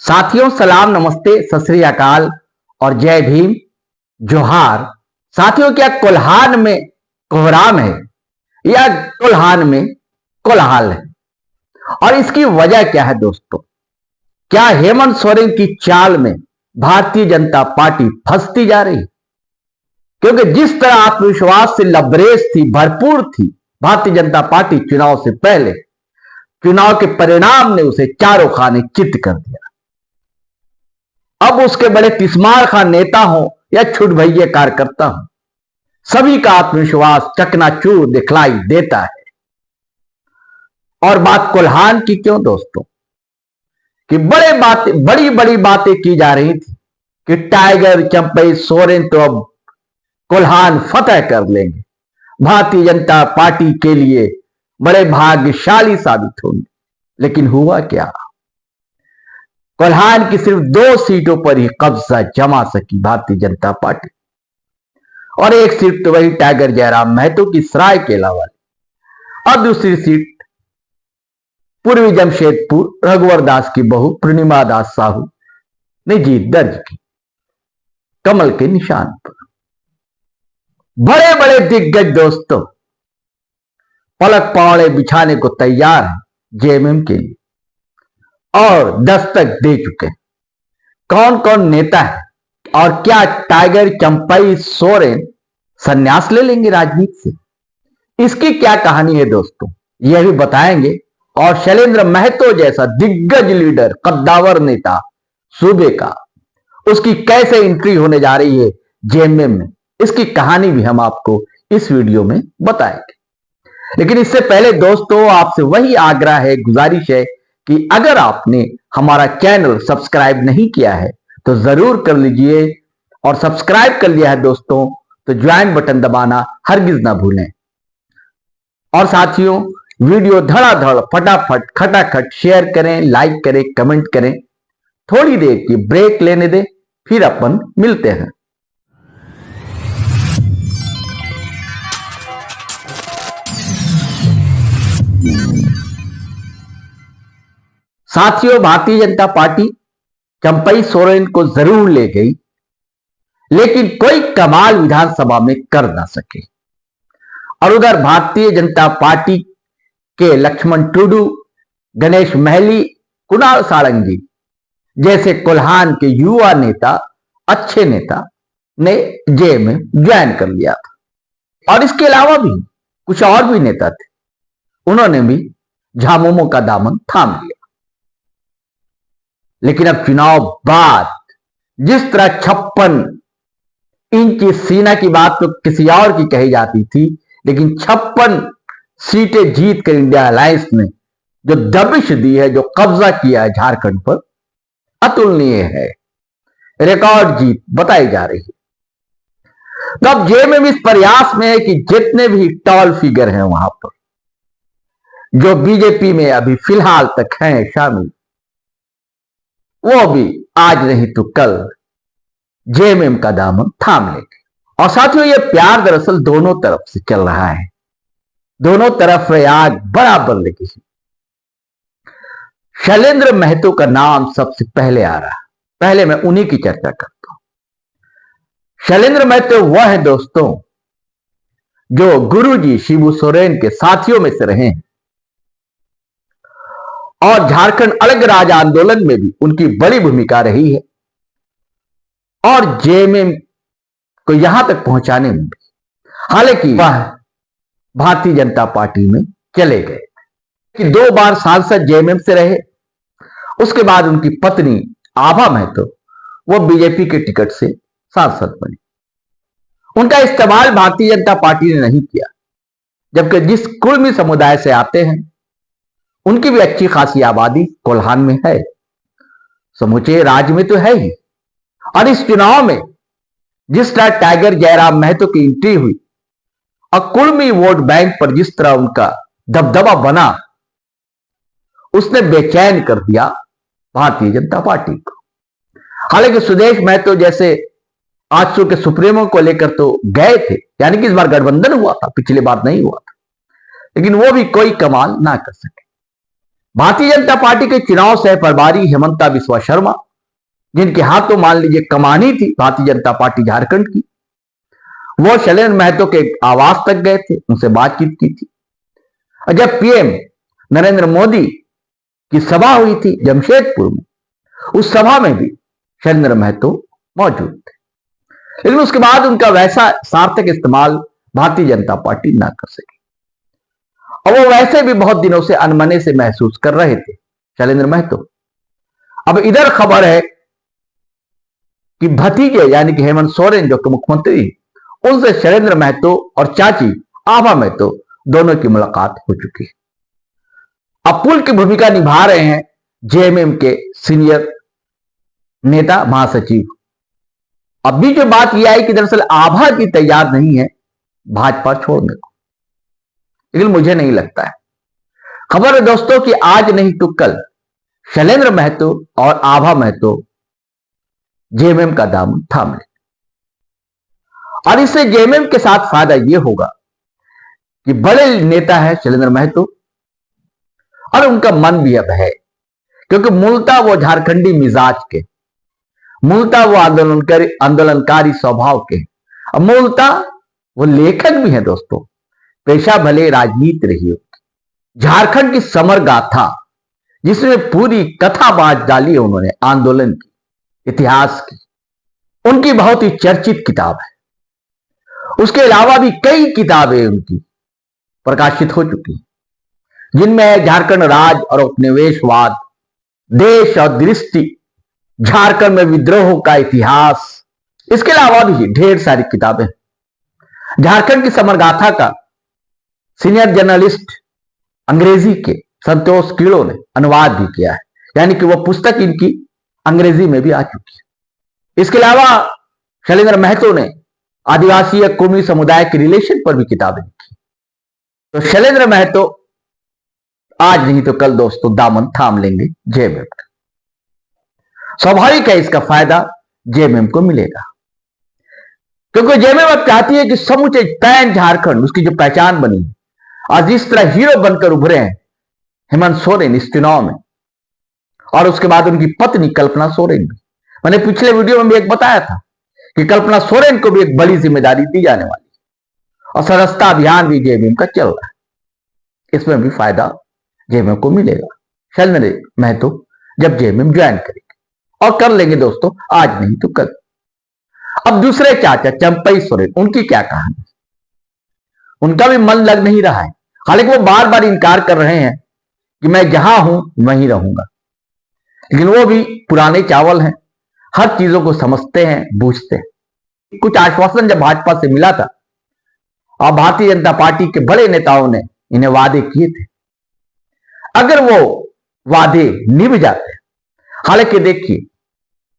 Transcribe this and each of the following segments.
साथियों सलाम, नमस्ते, सत श्री अकाल और जय भीम, जोहार। साथियों, क्या कोल्हान में कोहराम है या कोल्हान में कोलाहल है? और इसकी वजह क्या है दोस्तों? क्या हेमंत सोरेन की चाल में भारतीय जनता पार्टी फंसती जा रही? क्योंकि जिस तरह आत्मविश्वास से लबरेज थी, भरपूर थी भारतीय जनता पार्टी चुनाव से पहले, चुनाव के परिणाम ने उसे चारों खाने चित कर दिया। अब उसके बड़े तिस्मार खां नेता हो या छुट भैये कार्यकर्ता हो, सभी का आत्मविश्वास चकनाचूर दिखलाई देता है। और बात कोल्हान की क्यों दोस्तों? कि बड़ी बड़ी बातें की जा रही थी कि टाइगर चंपई सोरेन तो अब कोल्हान फतह कर लेंगे, भारतीय जनता पार्टी के लिए बड़े भाग्यशाली साबित होंगे। लेकिन हुआ क्या? कोल्हान की सिर्फ 2 सीटों पर ही कब्जा जमा सकी भारतीय जनता पार्टी, और एक सीट तो वही टाइगर जयराम महतो की सरायकेला वाली, और दूसरी सीट पूर्वी जमशेदपुर रघुवर दास की बहू पूर्णिमा दास साहू ने जीत दर्ज की, कमल के निशान पर। बड़े बड़े दिग्गज दोस्तों पलक पौड़े बिछाने को तैयार है जेएमएम के लिए, और दस्तक दे चुके हैं। कौन कौन नेता है, और क्या टाइगर चंपई सोरेन संन्यास ले लेंगे राजनीति से? इसकी क्या कहानी है दोस्तों, यह भी बताएंगे। और शैलेंद्र महतो जैसा दिग्गज लीडर, कद्दावर नेता सूबे का, उसकी कैसे एंट्री होने जा रही है जेएमएम में, इसकी कहानी भी हम आपको इस वीडियो में बताएंगे। लेकिन इससे पहले दोस्तों आपसे वही आग्रह है, गुजारिश है कि अगर आपने हमारा चैनल सब्सक्राइब नहीं किया है तो जरूर कर लीजिए, और सब्सक्राइब कर लिया है दोस्तों तो ज्वाइन बटन दबाना हरगिज ना भूलें। और साथियों, वीडियो धड़ाधड़ फटाफट खटाखट शेयर करें, लाइक करें, कमेंट करें। थोड़ी देर की ब्रेक लेने दें, फिर अपन मिलते हैं। साथियों, भारतीय जनता पार्टी चंपई सोरेन को जरूर ले गई, लेकिन कोई कमाल विधानसभा में कर ना सके। और उधर भारतीय जनता पार्टी के लक्ष्मण टुडू, गणेश महली, कुणाल सारंगी जैसे कोल्हान के युवा नेता, अच्छे नेता ने जेएमएम ज्वाइन कर लिया था। और इसके अलावा भी कुछ और भी नेता थे, उन्होंने भी झामुमो का दामन थाम लिया। लेकिन अब चुनाव बाद जिस तरह 56 इंच सीना की बात तो किसी और की कही जाती थी, लेकिन 56 सीटें जीत कर इंडिया अलायंस ने जो दबिश दी है, जो कब्जा किया है झारखंड पर, अतुलनीय है। रिकॉर्ड जीत बताई जा रही है। तो अब जेएमएम इस प्रयास में है कि जितने भी टॉल फिगर हैं वहां पर, जो बीजेपी में अभी फिलहाल तक हैं शामिल, वो भी आज नहीं तो कल जेएमएम का दामन थाम लेंगे। और साथियों, ये प्यार दरअसल दोनों तरफ से चल रहा है, दोनों तरफ आग बराबर लगी है। शैलेंद्र महतो का नाम सबसे पहले आ रहा है, पहले मैं उन्हीं की चर्चा करता हूं। शैलेंद्र महतो वह है दोस्तों जो गुरुजी शिबू सोरेन के साथियों में से रहे हैं, और झारखंड अलग राज्य आंदोलन में भी उनकी बड़ी भूमिका रही है, और जेएमएम को यहां तक पहुंचाने में भी। हालांकि वह भारतीय जनता पार्टी में चले गए कि 2 बार सांसद जेएमएम से रहे। उसके बाद उनकी पत्नी आभा महतो वो बीजेपी के टिकट से सांसद बनी। उनका इस्तेमाल भारतीय जनता पार्टी ने नहीं किया, जबकि जिस कुर्मी समुदाय से आते हैं उनकी भी अच्छी खासी आबादी कोल्हान में है, समूचे राज्य में तो है ही। और इस चुनाव में जिस तरह टाइगर जयराम महतो की एंट्री हुई और कुर्मी वोट बैंक पर जिस तरह उनका दबदबा बना, उसने बेचैन कर दिया भारतीय जनता पार्टी को। हालांकि सुदेश महतो जैसे आजसू के सुप्रीमो को लेकर तो गए थे, यानी कि इस बार गठबंधन हुआ था, पिछली बार नहीं हुआ था, लेकिन वो भी कोई कमाल ना कर सके। भारतीय जनता पार्टी के चुनाव सह प्रभारी हेमंता बिस्वा शर्मा, जिनके हाथों मान लीजिए कमानी थी भारतीय जनता पार्टी झारखंड की, वो शैलेंद्र महतो के आवास तक गए थे, उनसे बातचीत की थी। और जब पीएम नरेंद्र मोदी की सभा हुई थी जमशेदपुर में, उस सभा में भी शैलेंद्र महतो मौजूद थे, लेकिन उसके बाद उनका वैसा सार्थक इस्तेमाल भारतीय जनता पार्टी ना कर सकी। और वो वैसे भी बहुत दिनों से अनमने से महसूस कर रहे थे शैलेंद्र महतो। अब इधर खबर है कि भतीजे यानी कि हेमंत सोरेन जो कि मुख्यमंत्री, उनसे शैलेंद्र महतो और चाची आभा महतो दोनों की मुलाकात हो चुकी है। अब पुल की भूमिका निभा रहे हैं जेएमएम के सीनियर नेता महासचिव। अब भी जो बात यह है कि दरअसल आभा जी तैयार नहीं है भाजपा छोड़ने को, लेकिन मुझे नहीं लगता है। खबर है दोस्तों कि आज नहीं तो कल शैलेंद्र महतो और आभा महतो जेएमएम का दामन थाम ले, और इससे जेएमएम के साथ फायदा यह होगा कि बड़े नेता है शैलेंद्र महतो, और उनका मन भी अब है, क्योंकि मूलतः वो झारखंडी मिजाज के, मूलतः वो आंदोलनकारी स्वभाव के, अब मूलतः वो लेखक भी हैं दोस्तों, पेशा भले राजनीति रही हो। झारखंड की समर गाथा, जिसमें पूरी कथा बाज डाली है उन्होंने आंदोलन की, इतिहास की, उनकी बहुत ही चर्चित किताब है। उसके अलावा भी कई किताबें उनकी प्रकाशित हो चुकी हैं, जिनमें झारखंड राज और उपनिवेशवाद, देश और दृष्टि, झारखंड में विद्रोह का इतिहास, इसके अलावा भी ढेर सारी किताबें। झारखंड की समरगाथा का सीनियर जर्नलिस्ट अंग्रेजी के संतोष कीड़ो ने अनुवाद भी किया है, यानी कि वह पुस्तक इनकी अंग्रेजी में भी आ चुकी है। इसके अलावा शैलेंद्र महतो ने आदिवासी या कौमी समुदाय के रिलेशन पर भी किताबें लिखी। तो शैलेंद्र महतो आज नहीं तो कल दोस्तों दामन थाम लेंगे जेएमएम का। स्वाभाविक है इसका फायदा जेएमएम को मिलेगा, क्योंकि जेएमएम अब चाहती है कि समूचे पैन झारखंड, उसकी जो पहचान बनी है, आज जिस तरह हीरो बनकर उभरे हैं हेमंत सोरेन इस चुनाव में, और उसके बाद उनकी पत्नी कल्पना सोरेन भी। मैंने पिछले वीडियो में भी एक बताया था कि कल्पना सोरेन को भी एक बड़ी जिम्मेदारी दी जाने वाली है, और सदस्यता अभियान भी जेएमएम का चल रहा है, इसमें भी फायदा जेएमएम को मिलेगा। शैलेंद्र महतो जब जेएमएम ज्वाइन करेंगे, और कर लेंगे दोस्तों आज नहीं तो कल। अब दूसरे चाचा चंपई सोरेन, उनकी क्या कहानी? उनका भी मन लग नहीं रहा है, हालांकि वो बार बार इनकार कर रहे हैं कि मैं जहां हूं वहीं रहूंगा, लेकिन वो भी पुराने चावल हैं, हर चीजों को समझते हैं, बूझते हैं। कुछ आश्वासन जब भाजपा से मिला था, और भारतीय जनता पार्टी के बड़े नेताओं ने इन्हें वादे किए थे, अगर वो वादे निभ जाते, हालांकि देखिए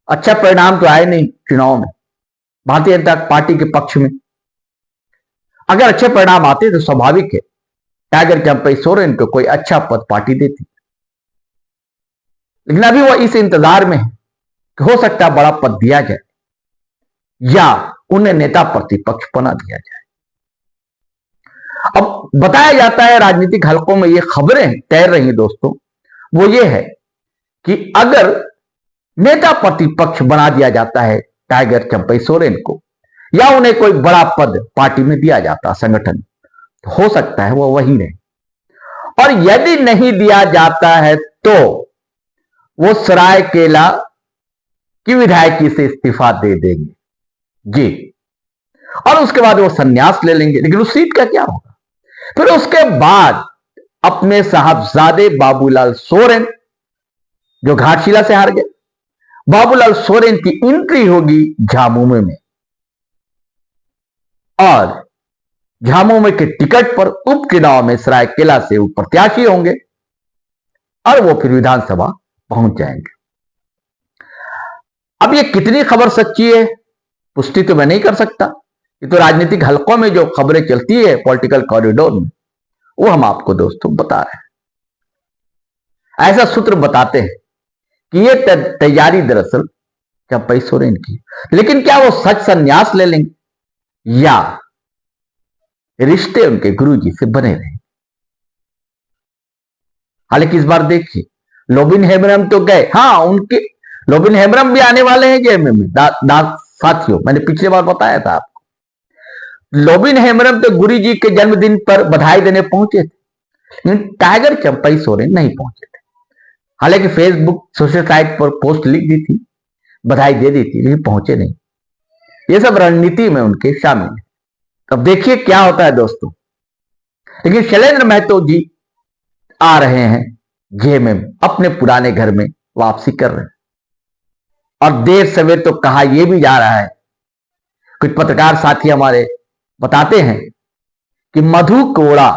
अच्छा परिणाम तो आए नहीं चुनाव में भारतीय जनता पार्टी के पक्ष में। अगर अच्छे परिणाम आते तो स्वाभाविक है टाइगर चंपई सोरेन को कोई अच्छा पद पार्टी देती, लेकिन अभी वो इस इंतजार में है कि हो सकता है बड़ा पद दिया जाए या उन्हें नेता प्रतिपक्ष बना दिया जाए। अब बताया जाता है राजनीतिक हलकों में ये खबरें तैर रही हैं दोस्तों, वो ये है कि अगर नेता प्रतिपक्ष बना दिया जाता है टाइगर चंपई सोरेन को, या उन्हें कोई बड़ा पद पार्टी में दिया जाता संगठन, तो हो सकता है वो वही रहे, और यदि नहीं दिया जाता है तो वो सरायकेला की विधायकी से इस्तीफा दे देंगे जी, और उसके बाद वो संन्यास ले लेंगे। लेकिन उस सीट का क्या होगा? फिर उसके बाद अपने साहबजादे बाबूलाल सोरेन, जो घाटशिला से हार गए, बाबूलाल सोरेन की एंट्री होगी झामुमो में, और झामुमो के टिकट पर उपचुनाव में सरायकेला से वो प्रत्याशी होंगे, और वो फिर विधानसभा पहुंच जाएंगे। अब ये कितनी खबर सच्ची है पुष्टि तो मैं नहीं कर सकता, ये तो राजनीतिक हलकों में जो खबरें चलती है पॉलिटिकल कॉरिडोर में, वो हम आपको दोस्तों बता रहे हैं। ऐसा सूत्र बताते हैं कि ये तैयारी दरअसल चंपई सोरेन की, लेकिन क्या वो सच संन्यास ले लेंगे या रिश्ते उनके गुरुजी से बने रहेंगे? हालांकि इस बार देखिए लोबिन हेम्ब्रम तो गए, हाँ उनके लोबिन हेम्ब्रम भी आने वाले हैं जेएमएम में। साथियों मैंने पिछले बार बताया था आपको, लोबिन हेम्ब्रम तो गुरु जी के जन्मदिन पर बधाई देने पहुंचे थे, लेकिन टाइगर चंपई सोरेन नहीं पहुंचे थे। हालांकि फेसबुक सोशल साइट पर पोस्ट लिख दी थी, बधाई दे दी थी, लेकिन पहुंचे नहीं। ये सब रणनीति में उनके शामिल है। अब देखिए क्या होता है दोस्तों। लेकिन शैलेंद्र महतो जी आ रहे हैं जेएमएम, अपने पुराने घर में वापसी कर रहे हैं। और देर सवेर तो कहा यह भी जा रहा है, कुछ पत्रकार साथी हमारे बताते हैं कि मधु कोड़ा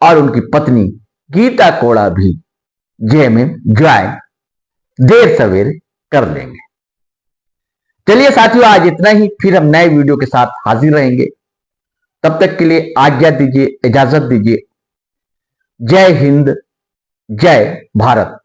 और उनकी पत्नी गीता कोड़ा भी जेएमएम ज्वाइन देर सवेर कर लेंगे। चलिए साथियों, आज इतना ही, फिर हम नए वीडियो के साथ हाजिर रहेंगे। तब तक के लिए आज्ञा दीजिए, इजाजत दीजिए। जय हिंद, जय भारत।